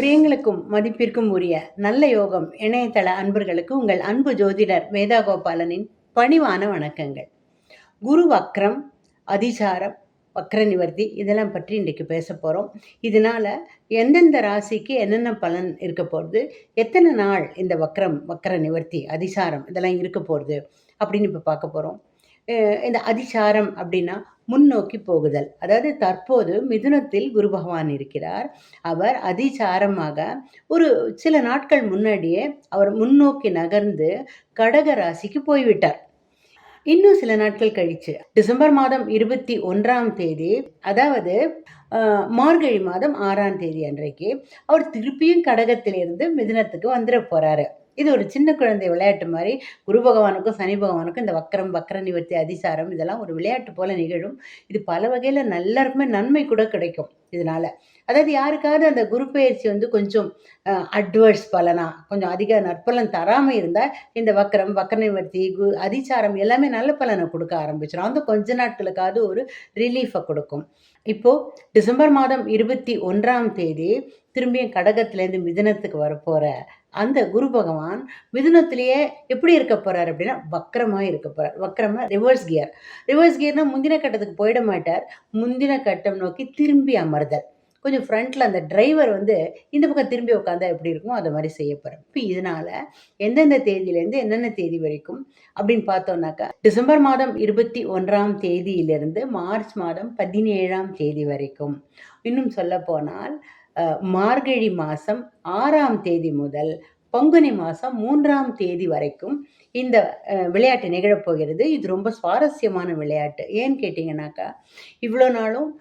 பிரியங்களுக்கும் மதிப்பிற்கும் உரிய நல்ல யோகம் இணையதள அன்பர்களுக்கு உங்கள் அன்பு ஜோதிடர் வேதா கோபாலனின் பணிவான வணக்கங்கள். குரு வக்ரம், அதிசாரம், வக்ர நிவர்த்தி இதெல்லாம் பற்றி இன்றைக்கு பேச போகிறோம். இதனால் எந்தெந்த ராசிக்கு என்னென்ன பலன் இருக்க போகிறது, எத்தனை நாள் இந்த வக்ர நிவர்த்தி, அதிசாரம் இதெல்லாம் இருக்க போகிறது அப்படின்னு இப்போ பார்க்க போகிறோம். இந்த அதிசாரம் அப்படின்னா முன்னோக்கி போகுதல். அதாவது தற்போது மிதுனத்தில் குரு பகவான் இருக்கிறார். அவர் அதிசாரமாக ஒரு சில நாட்கள் முன்னாடியே அவர் முன்னோக்கி நகர்ந்து கடக ராசிக்கு போய்விட்டார். இன்னும் சில நாட்கள் கழிச்சு டிசம்பர் மாதம் 21ஆம் தேதி, அதாவது மார்கழி மாதம் 6ஆம் தேதி அன்றைக்கு அவர் திருப்பியும் கடகத்திலிருந்து மிதுனத்துக்கு வந்துட போறாரு. இது ஒரு சின்ன குழந்தை விளையாட்டு மாதிரி. குரு பகவானுக்கும் சனி பகவானுக்கும் இந்த வக்ர நிவர்த்தி, அதிசாரம் இதெல்லாம் ஒரு விளையாட்டு போல நிகழும். இது பல வகையில் எல்லாருக்குமே நன்மை கூட கிடைக்கும் இதனால. அதாவது யாருக்காவது அந்த குரு பயிற்சி கொஞ்சம் அட்வர்ஸ் பலனா, கொஞ்சம் அதிக நற்பலன் தராமல் இருந்தால் இந்த வக்ர நிவர்த்தி, அதிசாரம் எல்லாமே நல்ல பலனை கொடுக்க ஆரம்பிச்சிடும். அந்த கொஞ்ச நாட்களுக்காவது ஒரு ரிலீஃபை கொடுக்கும். இப்போது டிசம்பர் மாதம் 21ஆம் தேதி திரும்பியும் கடகத்திலேருந்து மிதுனத்துக்கு வரப்போகிற அந்த குரு பகவான் மிதுனத்திலேயே எப்படி இருக்க போகிறார் அப்படின்னா வக்ரமாக இருக்க போகிறார். வக்ரமாக ரிவர்ஸ் கியர்னால் முந்தின கட்டத்துக்கு போயிட மாட்டார். முந்தின கட்டம் நோக்கி திரும்பி அமர்தல். கொஞ்சம் ஃப்ரண்ட்டில் அந்த டிரைவர் இந்த பக்கம் திரும்பி உட்காந்தா எப்படி இருக்குமோ அதை மாதிரி செய்ய போகிறேன். இப்போ இதனால் எந்தெந்த தேதியிலேருந்து என்னென்ன தேதி வரைக்கும் அப்படின்னு பார்த்தோம்னாக்கா, டிசம்பர் மாதம் 21ஆம் தேதியிலிருந்து மார்ச் மாதம் 17ஆம் தேதி வரைக்கும், இன்னும் சொல்ல போனால் மார்கழி மாதம் 6ஆம் தேதி முதல் பங்குனி மாதம் 3ஆம் தேதி வரைக்கும் இந்த விளையாட்டு நிகழப்போகிறது. இது ரொம்ப சுவாரஸ்யமான விளையாட்டு. ஏன்னு கேட்டிங்கனாக்கா, இவ்வளோ நாளும்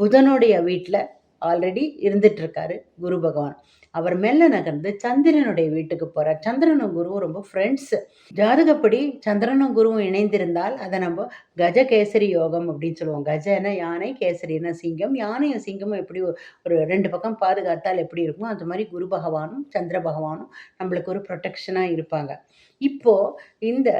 புதனுடைய வீட்டில் ஆல்ரெடி இருந்துகிட்ருக்காரு குரு பகவான். அவர் மெல்ல நகர்ந்து சந்திரனுடைய வீட்டுக்கு போகிறார். சந்திரனும் குருவும் ரொம்ப ஃப்ரெண்ட்ஸு. ஜாதகப்படி சந்திரனும் குருவும் இணைந்திருந்தால் அதை நம்ம கஜகேசரி யோகம் அப்படின்னு சொல்லுவோம். கஜன யானை, கேசரினா சிங்கம். யானையும் சிங்கமும் எப்படி ஒரு ரெண்டு பக்கம் பாதுகாத்தால் எப்படி இருக்குமோ அந்த மாதிரி குரு பகவானும் சந்திர பகவானும் நம்மளுக்கு ஒரு ப்ரொடெக்ஷனாக இருப்பாங்க. இப்போது இந்த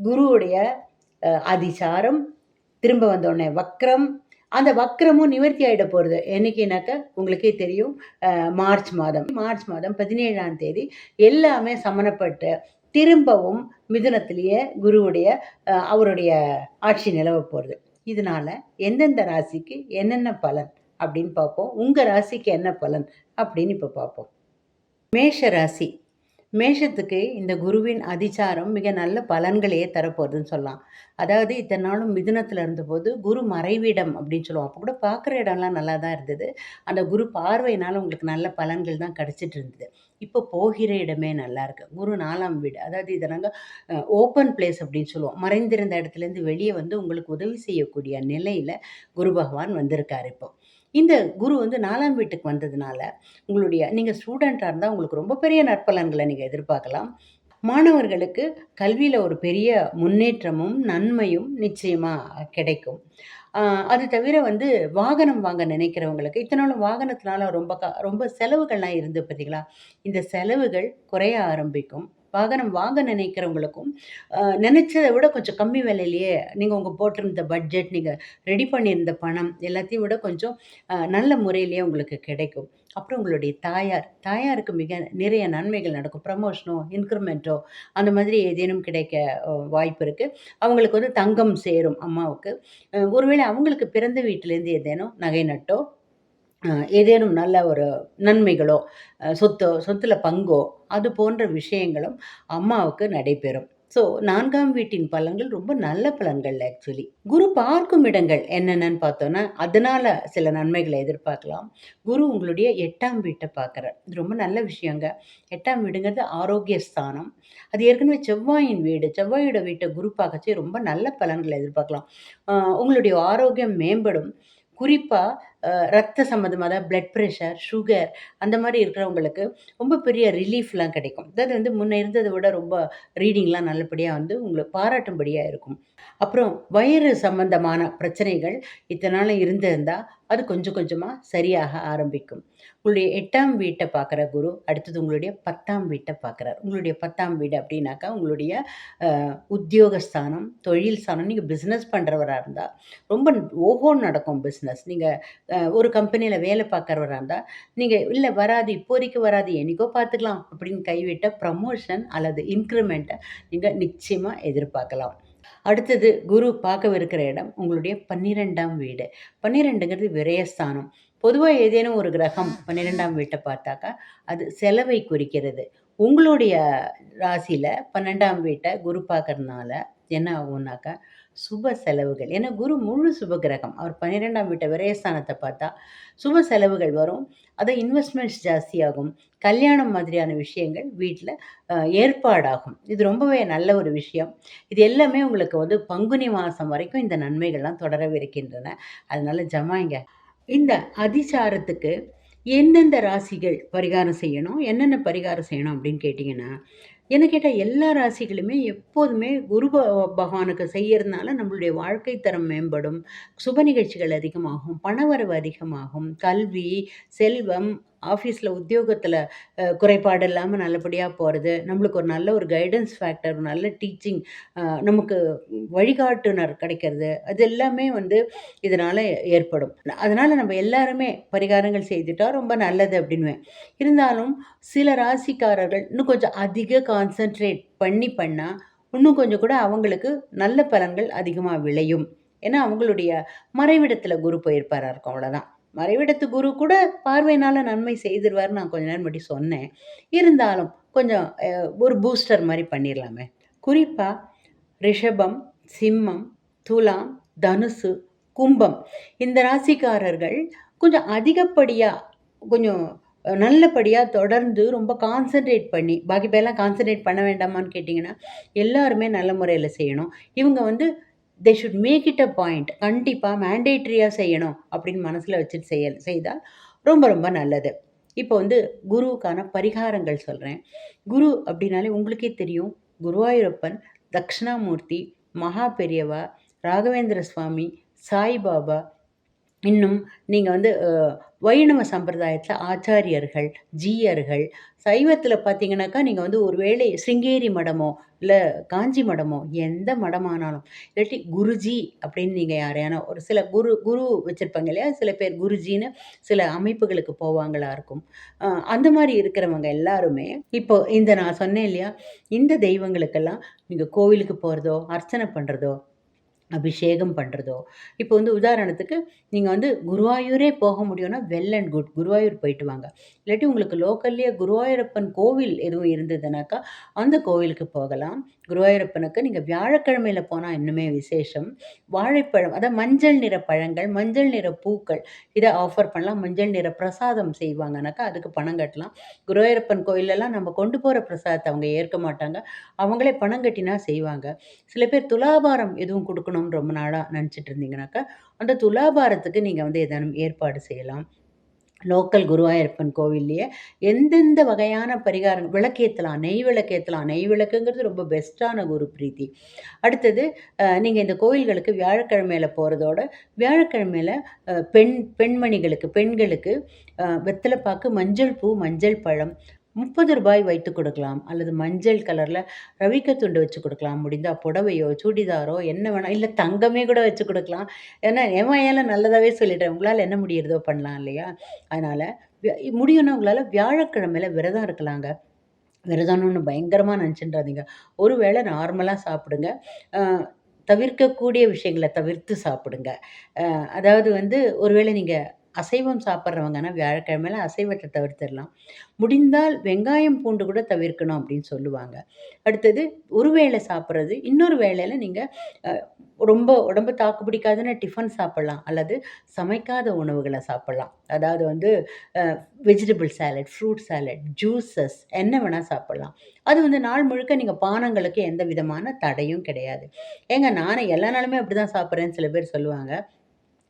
குருவுடைய அதிசாரம் திரும்ப வந்தோடனே வக்ரம், அந்த வக்ரமும் நிவர்த்தி ஆகிட போகிறது. என்னைக்குனாக்கா உங்களுக்கே தெரியும், மார்ச் மாதம் 17ஆம் தேதி எல்லாமே சமணப்பட்டு திரும்பவும் மிதுனத்திலேயே குருவுடைய அவருடைய ஆட்சி நிலவ போகிறது. இதனால் எந்தெந்த ராசிக்கு என்னென்ன பலன் அப்படின்னு பார்ப்போம். உங்கள் ராசிக்கு என்ன பலன் அப்படின்னு இப்போ பார்ப்போம். மேஷ ராசி. மேஷத்துக்கு இந்த குருவின் அதிசாரம் மிக நல்ல பலன்களையே தரப்போகுதுன்னு சொல்லலாம். அதாவது இத்தனை நாளும் மிதுனத்தில் இருந்தபோது குரு மறைவிடம் அப்படின்னு சொல்லுவோம். அப்போ கூட பார்க்குற இடம்லாம் நல்லா தான் இருந்தது. அந்த குரு பார்வையினால் உங்களுக்கு நல்ல பலன்கள் தான் கிடச்சிட்டு இருந்தது. இப்போ போகிற இடமே நல்லா இருக்குது. குரு 4ஆம் வீடு, அதாவது இதை நாங்கள் ஓப்பன் பிளேஸ் அப்படின்னு சொல்லுவோம். மறைந்திருந்த இடத்துலேருந்து வெளியே உங்களுக்கு உதவி செய்யக்கூடிய நிலையில் குரு பகவான் வந்திருக்கார். இப்போ இந்த குரு 4ஆம் வீட்டுக்கு வந்ததுனால நீங்கள் ஸ்டூடெண்ட்டாக இருந்தால் உங்களுக்கு ரொம்ப பெரிய நற்பலன்களை நீங்கள் எதிர்பார்க்கலாம். மாணவர்களுக்கு கல்வியில் ஒரு பெரிய முன்னேற்றமும் நன்மையும் நிச்சயமாக கிடைக்கும். அது தவிர வாகனம் வாங்க நினைக்கிறவங்களுக்கு, இத்தனாலும் வாகனத்தினால ரொம்ப செலவுகள்லாம் இருந்து பார்த்தீங்களா, இந்த செலவுகள் குறைய ஆரம்பிக்கும். வாகனம் வாங்க நினைக்கிறவங்களுக்கும் நினச்சதை விட கொஞ்சம் கம்மி விலையிலேயே நீங்கள் உங்கள் போட்டிருந்த பட்ஜெட், நீங்கள் ரெடி பண்ணியிருந்த பணம் எல்லாத்தையும் விட கொஞ்சம் நல்ல முறையிலேயே உங்களுக்கு கிடைக்கும். அப்புறம் உங்களுடைய தாயாருக்கு மிக நிறைய நன்மைகள் நடக்கும். ப்ரமோஷனோ இன்க்ரிமெண்ட்டோ அந்த மாதிரி ஏதேனும் கிடைக்க வாய்ப்பு இருக்குது. அவங்களுக்கு தங்கம் சேரும் அம்மாவுக்கு. ஒருவேளை அவங்களுக்கு பிறந்த வீட்டிலேருந்து ஏதேனும் நகை நட்டோ ஏதேனும் நல்ல ஒரு நன்மைகளோ, சொத்துல பங்கோ அது போன்ற விஷயங்களும் அம்மாவுக்கு நடைபெறும். ஸோ 4ஆம் வீட்டின் பலன்கள் ரொம்ப நல்ல பலன்கள். ஆக்சுவலி குரு பார்க்கும் இடங்கள் என்னென்னு பார்த்தோன்னா அதனால் சில நன்மைகளை எதிர்பார்க்கலாம். குரு உங்களுடைய 8ஆம் வீட்டை பார்க்குறார். இது ரொம்ப நல்ல விஷயங்க. 8ஆம் வீடுங்கிறது ஆரோக்கிய ஸ்தானம். அது ஏற்கனவே செவ்வாயின் வீடு. செவ்வாயோட வீட்டை குரு பார்க்கச்சு ரொம்ப நல்ல பலன்களை எதிர்பார்க்கலாம். உங்களுடைய ஆரோக்கியம் மேம்படும். குறிப்பாக ரத்த சம்மந்தமாக, அதாவது பிளட் ப்ரெஷர், சுகர் அந்த மாதிரி இருக்கிறவங்களுக்கு ரொம்ப பெரிய ரிலீஃப்லாம் கிடைக்கும். அதாவது முன்னே இருந்ததை விட ரொம்ப ரீடிங்லாம் நல்லபடியாக உங்களை பாராட்டும்படியாக இருக்கும். அப்புறம் வயிறு சம்பந்தமான பிரச்சனைகள் இத்தனை நாள் இருந்திருந்தால் அது கொஞ்சம் கொஞ்சமா சரியாக ஆரம்பிக்கும். உங்களுடைய 8ஆம் வீட்ட பார்க்குற குரு, அடுத்தது உங்களுடைய 10ஆம் வீட்ட பார்க்குறார். உங்களுடைய 10ஆம் வீடு அப்படின்னாக்கா, உங்களுடைய உத்தியோகஸ்தானம், தொழில் ஸ்தானம். நீங்க பிசினஸ் பண்றவரா இருந்தா, ரொம்ப ஓஹோன்னு நடக்கும் பிசினஸ். நீங்க ஒரு கம்பெனியில வேலை பார்க்குறவரா இருந்தா, நீங்க இல்ல வராது, இப்போதைக்கு வராது, என்னைக்கோ பார்த்துக்கலாம் அப்படின்னு கைவிட்ட ப்ரமோஷன் அல்லது இன்கிரிமெண்ட்ட நீங்க நிச்சயமா எதிர்பார்க்கலாம். அடுத்தது குரு பார்க்கவிருக்கிற இடம் உங்களுடைய 12ஆம் வீடு. 12ங்கிறது விரயஸ்தானம். பொதுவா ஏதேனும் ஒரு கிரகம் 12ஆம் வீட்ட பார்த்தாக்கா, அது செலவை குறிக்கிறது. உங்களுடைய ராசியில 12ஆம் வீட்ட குரு பார்க்கறனால என்ன ஆகும்னாக்கா, சுப செலவுகள். ஏன்னா குரு முழு சுப கிரகம். அவர் 12ஆம் வீட்ட விரயஸ்தானத்த பார்த்தா, சுப செலவுகள் வரும். அதான் இன்வெஸ்ட்மெண்ட்ஸ் ஜாஸ்தியாகும். கல்யாணம் மாதிரியான விஷயங்கள் வீட்ல ஏற்பாடாகும். இது ரொம்பவே நல்ல ஒரு விஷயம். இது எல்லாமே உங்களுக்கு வந்து பங்குனி மாசம் வரைக்கும் இந்த நன்மைகள்லாம் தொடரவிருக்கின்றன. அதனால ஜமாய்ங்க. இந்த அதிசாரத்துக்கு எந்தெந்த ராசிகள் பரிகாரம் செய்யணும்? என்னென்ன பரிகாரம் செய்யணும் அப்படின்னு கேட்டீங்கன்னா, என்ன கேட்டா எல்லா ராசிகளுமே எப்போதுமே குரு பகவானுக்கு செய்யறதுனால நம்மளுடைய வாழ்க்கை தரம் மேம்படும். சுப நிகழ்ச்சிகள் அதிகமாகும். பணவரவு அதிகமாகும். கல்வி, செல்வம், ஆஃபீஸ்ல உத்தியோகத்துல குறைபாடு இல்லாம நல்லபடியா போறது. நம்மளுக்கு ஒரு நல்ல ஒரு கைடன்ஸ் ஃபேக்டர், நல்ல டீச்சிங் நமக்கு வழிகாட்டுனர் கிடைக்கிறது. அது எல்லாமே வந்து இதனால ஏற்படும். அதனால நம்ம எல்லாருமே பரிகாரங்கள் செய்துட்டா ரொம்ப நல்லது அப்படின்னுவேன். இருந்தாலும் சில ராசிக்காரர்கள் இன்னும் கொஞ்சம் அதிக கான்சன்ட்ரேட் பண்ணா, இன்னும் கொஞ்சம் கூட அவங்களுக்கு நல்ல பலன்கள் அதிகமா விளையும். ஏன்னா, அவங்களுடைய மறைவிடத்துல குரு போயிருப்பாரா இருக்கும் அவ்வளோதான். மறைவிடத்து குரு கூட பார்வையினால நன்மை செய்திருவாருன்னு நான் கொஞ்ச நேரம் முன்னாடி சொன்னேன். இருந்தாலும் கொஞ்சம் ஒரு பூஸ்டர் மாரி பண்ணிரலாமே. குறிப்பா ரிஷபம், சிம்மம், துலாம், தனுசு, கும்பம் இந்த ராசிக்காரர்கள் கொஞ்சம் அதிகப்படியா கொஞ்சம் நல்லபடியா தொடர்ந்து ரொம்ப கான்சன்ட்ரேட் பண்ணி, பாக்கி பேர்லாம் கான்சன்ட்ரேட் பண்ண வேண்டாமான்னு கேட்டீங்கன்னா, எல்லாருமே நல்ல முறையில செய்யணும். இவங்க வந்து they should make it a point. கண்டிப்பா மேண்டேட்டரியா செய்யணும் அப்படின்னு மனசுல வச்சுட்டு செய்தால் ரொம்ப ரொம்ப நல்லது. இப்போ வந்து குருவுக்கான பரிகாரங்கள் சொல்றேன். குரு அப்படின்னாலே உங்களுக்கே தெரியும். குருவாயூரப்பன், தக்ஷணாமூர்த்தி, மகா பெரியவா, ராகவேந்திர சுவாமி, சாய்பாபா, இன்னும் நீங்க வந்து வைணவ சம்பிரதாயத்தில ஆச்சாரியர்கள், ஜீயர்கள், சைவத்தில பார்த்தீங்கன்னாக்கா, நீங்க வந்து ஒரு வேளை சிருங்கேரி மடமோ, இல்ல காஞ்சி மடமோ, எந்த மடமானாலும், இல்லாட்டி குருஜி அப்படின்னு நீங்க யாரையானா ஒரு சில குரு குரு வச்சிருப்பாங்க இல்லையா? சில பேர் குருஜின்னு சில அமைப்புகளுக்கு போவாங்களா இருக்கும். அந்த மாரி இருக்கிறவங்க எல்லாருமே, இப்போ இந்த நான் சொன்னேன் இல்லையா? இந்த தெய்வங்களுக்கெல்லாம் நீங்க கோவிலுக்கு போறதோ, அர்ச்சனை பண்றதோ, அபிஷேகம் பண்ணுறதோ, இப்போ வந்து உதாரணத்துக்கு நீங்க வந்து குருவாயூரே போக முடியும்னா, வெல் அண்ட் குட். குருவாயூர் போயிட்டு வாங்க. இல்லாட்டி உங்களுக்கு லோக்கல்லயே குருவாயூரப்பன் கோவில் எதுவும் இருந்ததுனாக்கா, அந்த கோவிலுக்கு போகலாம். குருவாயூரப்பனுக்கு நீங்க வியாழக்கிழமையில போனா இன்னுமே விசேஷம். வாழைப்பழம் அதான் மஞ்சள் நிற பழங்கள், மஞ்சள் நிற பூக்கள் இத ஆஃபர் பண்ணலாம். மஞ்சள் நிற பிரசாதம் செய்வாங்கனாக்கா, அதுக்கு பணம் கட்டலாம். குருவாயூரப்பன் கோயில்லலாம் நம்ம கொண்டு போற பிரசாதத்த அவங்க ஏற்க மாட்டாங்க. அவங்களே பணம் கட்டினா செய்வாங்க. சில பேர் துலாபாரம் எதுவும் குடுக்கணும்னு ரொம்ப நாளா நெனச்சிட்டு இருந்தீங்கனாக்கா, அந்த துலாபாரத்துக்கு நீங்க வந்து ஏதேனும் ஏற்பாடு செய்யலாம். லோக்கல் குருவாயூரப்பன் கோவில்லயே எந்தெந்த வகையான பரிகாரம் விளக்கேத்தலாம். நெய் விளக்கேத்தலாம். நெய் விளக்குங்கிறது ரொம்ப பெஸ்ட்டான குரு பிரீத்தி. அடுத்தது நீங்க இந்த கோயில்களுக்கு வியாழக்கிழமையில போறதோட, வியாழக்கிழமையில பெண்மணிகளுக்கு, பெண்களுக்கு வெத்தல பாக்கு, மஞ்சள் பூ, மஞ்சள் பழம் ரூ. 30 வைத்து கொடுக்கலாம். அல்லது மஞ்சள் கலர்ல ரவிக்க துண்டு வச்சு கொடுக்கலாம். முடிந்தா புடவையோ, சுடிதாரோ என்ன வேணா இல்ல தங்கமே கூட வச்சு கொடுக்கலாம். ஏன்னா என் வாயால நல்லதாவே சொல்லிட்டேன். உங்களால என்ன முடியிறதோ பண்ணலாம் இல்லையா? அதனால முடியும்னா உங்களால வியாழக்கிழமையில விரதம் இருக்கலாங்க. விரதம்னு ஒண்ணு பயங்கரமா நெனச்சுன்றாதீங்க. ஒரு வேள நார்மலா சாப்பிடுங்க. அ தவிர்க்கக்கூடிய விஷயங்கள தவிர்த்து சாப்பிடுங்க. அதாவது வந்து ஒருவேளை நீங்க அசைவம் சாப்பிடுறவங்கன்னா, வியாழக்கிழமையில அசைவத்த தவிர்த்திடலாம். முடிந்தால் வெங்காயம், பூண்டு கூட தவிர்க்கணும் அப்படின்னு சொல்லுவாங்க. அடுத்தது ஒரு வேளை சாப்பிடுறது, இன்னொரு வேளையில நீங்க அ ரொம்ப உடம்பு தாக்கு பிடிக்காதுன்னா டிஃபன் சாப்பிடலாம். அல்லது சமைக்காத உணவுகள சாப்பிடலாம். அதாவது வந்து அ vegetable salad, fruit salad, juices என்ன வேணா சாப்பிடலாம். அது வந்து நாள் முழுக்க நீங்க பானங்களுக்கு எந்த விதமான தடையும் கிடையாது. ஏங்க நானே எல்லா நாளுமே அப்படிதான் சாப்பிடுறேன்னு சில பேர் சொல்லுவாங்க.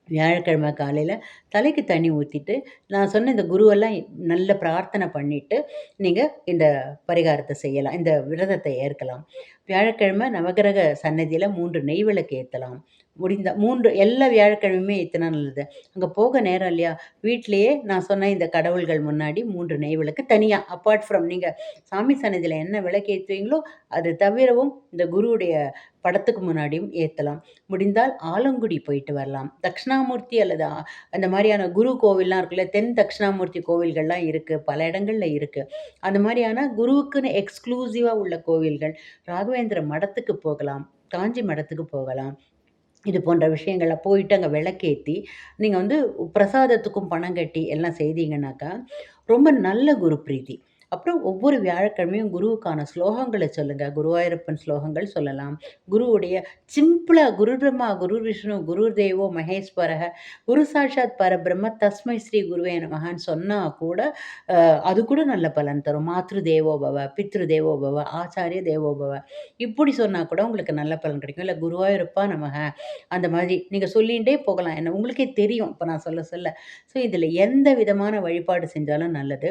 வியாழக்கிழமை காலையில தலைக்கு தண்ணி ஊத்திட்டு, நான் சொன்ன இந்த குருவெல்லாம் நல்ல பிரார்த்தனை பண்ணிட்டு, நீங்க இந்த பரிகாரத்த செய்யலாம். இந்த விரதத்த ஏற்கலாம். வியாழக்கிழமை நவகிரக சன்னதியில் 3 நெய் விளக்கு ஏற்றலாம். முடிந்த 3 எல்லா வியாழக்கிழமையுமே ஏற்றினா நல்லது. அங்கே போக நேரம் இல்லையா, வீட்டிலேயே நான் சொன்ன இந்த கடவுள்கள் முன்னாடி 3 நெய் விளக்கு தனியாக அப்பார்ட் ஃப்ரம் நீங்கள் சாமி சன்னதியில் என்ன விளக்கு ஏற்றுவீங்களோ அது தவிரவும் இந்த குருவுடைய படத்துக்கு முன்னாடியும் ஏற்றலாம். முடிந்தால் ஆலங்குடி போயிட்டு வரலாம். தட்சிணாமூர்த்தி அல்லது அந்த மாதிரியான குரு கோவில்லாம் இருக்குல்ல, தென் தட்சிணாமூர்த்தி கோவில்கள்லாம் இருக்குது, பல இடங்களில் இருக்குது. அந்த மாதிரியான குருவுக்குன்னு எக்ஸ்க்ளூசிவாக உள்ள கோவில்கள், ராகவேந்திர மடத்துக்கு போகலாம், காஞ்சி மடத்துக்கு போகலாம். இது போன்ற விஷயங்கள போயிட்டு அங்கே விளக்கேற்றி நீங்கள் வந்து பிரசாதத்துக்கும் பணம் கட்டி எல்லாம் செய்தீங்கன்னாக்கா ரொம்ப நல்ல குரு பிரீத்தி. அப்புறம் ஒவ்வொரு வியாழக்கிழமையும் குருவுக்கான ஸ்லோகங்களை சொல்லுங்கள். குருவாயூரப்பன் ஸ்லோகங்கள் சொல்லலாம். குருவுடைய சிம்பிளாக குரு பிரம்மா குரு விஷ்ணு குரு தேவோ மகேஸ்வரக குரு சாட்சாத் பரபிரம்ம தஸ்மை ஸ்ரீ குருவே நமகான்னு சொன்னால் கூட அது கூட நல்ல பலன் தரும். மாத்ரு தேவோபவ பித்ரு தேவோபவ ஆச்சாரிய தேவோபவ இப்படி சொன்னால் கூட உங்களுக்கு நல்ல பலன் கிடைக்கும். இல்லை குருவாயூரப்பா நமக அந்த மாதிரி நீங்கள் சொல்லிகிட்டே போகலாம். என்ன உங்களுக்கே தெரியும் இப்போ நான் சொல்ல சொல்ல. ஸோ இதில் எந்த விதமான வழிபாடு செஞ்சாலும் நல்லது.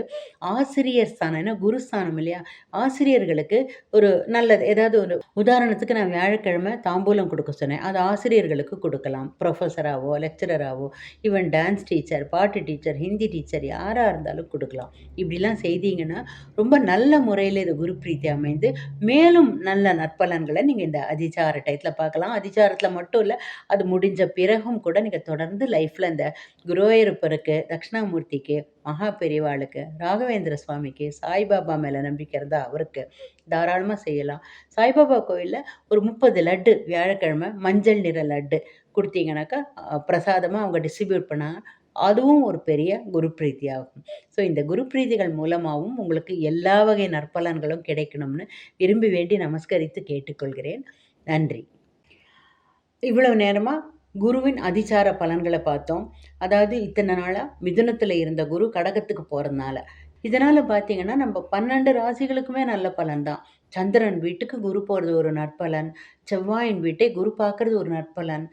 ஆசிரியர் ஸ்தானம், ஏன்னா குருஸ்தானம் இல்லையா, ஆசிரியர்களுக்கு ஒரு நல்லது. ஏதாவது ஒரு உதாரணத்துக்கு நான் வியாழக்கிழமை தாம்பூலம் கொடுக்க சொன்னேன், அது ஆசிரியர்களுக்கு கொடுக்கலாம். ப்ரொஃபஸராகவோ லெக்சரராகவோ ஈவன் டான்ஸ் டீச்சர், பாட்டு டீச்சர், ஹிந்தி டீச்சர் யாராக இருந்தாலும் கொடுக்கலாம். இப்படிலாம் செய்தீங்கன்னா ரொம்ப நல்ல முறையில் இது குரு பிரீத்தி அமைந்து மேலும் நல்ல நற்பலன்களை நீங்கள் இந்த அதிசார டயத்தில் பார்க்கலாம். அதிசாரத்தில் மட்டும் இல்லை, அது முடிஞ்ச பிறகும் கூட நீங்கள் தொடர்ந்து லைஃப்பில் இந்த குருவாயூரப்பருக்கு, தட்சிணாமூர்த்திக்கு, மகா பெரியவாளுக்கு, ராகவேந்திர சுவாமிக்கு, சாய்பாபா மேலே நம்பிக்கை இருந்தால் அவருக்கு தாராளமாக செய்யலாம். சாய்பாபா கோயிலில் ஒரு 30 லட்டு வியாழக்கிழமை மஞ்சள் நிற லட்டு கொடுத்தீங்கன்னாக்கா பிரசாதமாக அவங்க டிஸ்ட்ரிபியூட் பண்ணால் அதுவும் ஒரு பெரிய குரு பிரீத்தி ஆகும். ஸோ இந்த குரு பிரீதிகள் மூலமாகவும் உங்களுக்கு எல்லா வகை நற்பலன்களும் கிடைக்கணும்னு விரும்பி வேண்டி நமஸ்கரித்து கேட்டுக்கொள்கிறேன். நன்றி. இவ்வளவு நேரமாக குருவின் அதிசார பலன்களை பார்த்தோம். அதாவது இத்தனை நாளாக மிதுனத்தில் இருந்த குரு கடகத்துக்கு போகிறதுனால இதனால் பார்த்தீங்கன்னா நம்ம 12 ராசிகளுக்குமே நல்ல பலன் தான். சந்திரன் வீட்டுக்கு குரு போகிறது ஒரு நற்பலன், செவ்வாயின் வீட்டை குரு பார்க்கறது ஒரு நற்பலன்.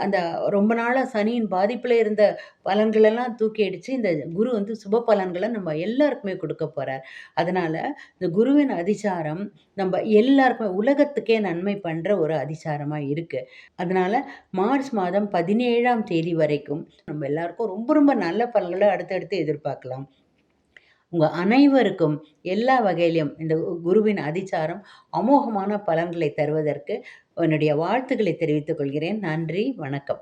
அந்த ரொம்ப நாளாக சனியின் பாதிப்பில் இருந்த பலன்களெல்லாம் தூக்கி அடித்து இந்த குரு வந்து சுப பலன்களை நம்ம எல்லாருக்குமே கொடுக்க போகிறார். அதனால் இந்த குருவின் அதிசாரம் நம்ம எல்லாருக்குமே உலகத்துக்கே நன்மை பண்ணுற ஒரு அதிசாரமாக இருக்குது. அதனால் மார்ச் மாதம் 17ஆம் தேதி வரைக்கும் நம்ம எல்லாருக்கும் ரொம்ப ரொம்ப நல்ல பலன்களை அடுத்தடுத்து எதிர்பார்க்கலாம். உங்கள் அனைவருக்கும் எல்லா வகையிலும் இந்த குருவின் அதிசாரம் அமோகமான பலன்களை தருவதற்கு என்னுடைய வாழ்த்துக்களை தெரிவித்துக் கொள்கிறேன். நன்றி, வணக்கம்.